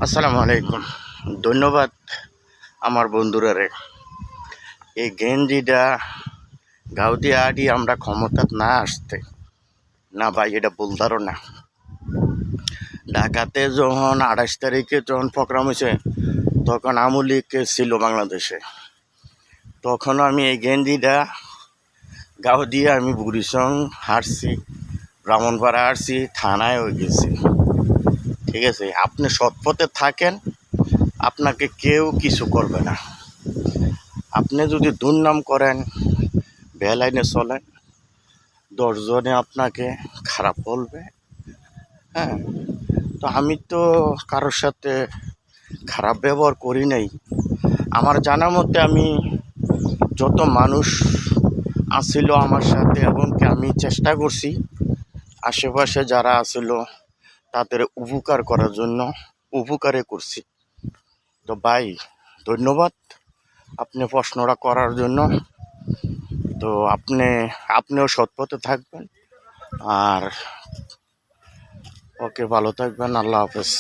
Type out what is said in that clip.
আসসালামু আলাইকুম। ধন্যবাদ আমার বন্ধুরা রে। এই গেঞ্জিটা গাউদি আডি আমরা ক্ষমতাত না আসতে না ভাই, এটা বলতারও না। ঢাকাতে যখন 28 তারিখে যখন প্রোগ্রাম হয়েছে তখন আওয়ামী লীগ ছিল বাংলাদেশে। তখন আমি এই গেঞ্জিটা গাও দিয়ে আমি বুড়িসং হাঁটছি, ব্রাহ্মণপাড়া হাঁটছি, থানায় হয়ে গেছি। ঠিক আছে, আপনি সৎপথে থাকেন, আপনাকে কেউ কিছু করবে না। আপনি যদি দুর্নাম করেন, বেলাইনে চলেন, 10 জনে আপনাকে খারাপ বলবে। হ্যাঁ, তো আমি তো কারোর সাথে খারাপ ব্যবহার করি নাই। আমার জানা মতে আমি যত মানুষ আসছিল আমার সাথে, এমনকি আমি চেষ্টা করছি আশেপাশে যারা আসছিল তাদের উপকার করার জন্য, উপকারে করছি। তো ভাই, ধন্যবাদ আপনি প্রশ্নটা করার জন্য। তো আপনিও সৎপথে থাকবেন। আর ওকে, ভালো থাকবেন। আল্লাহ হাফেজ।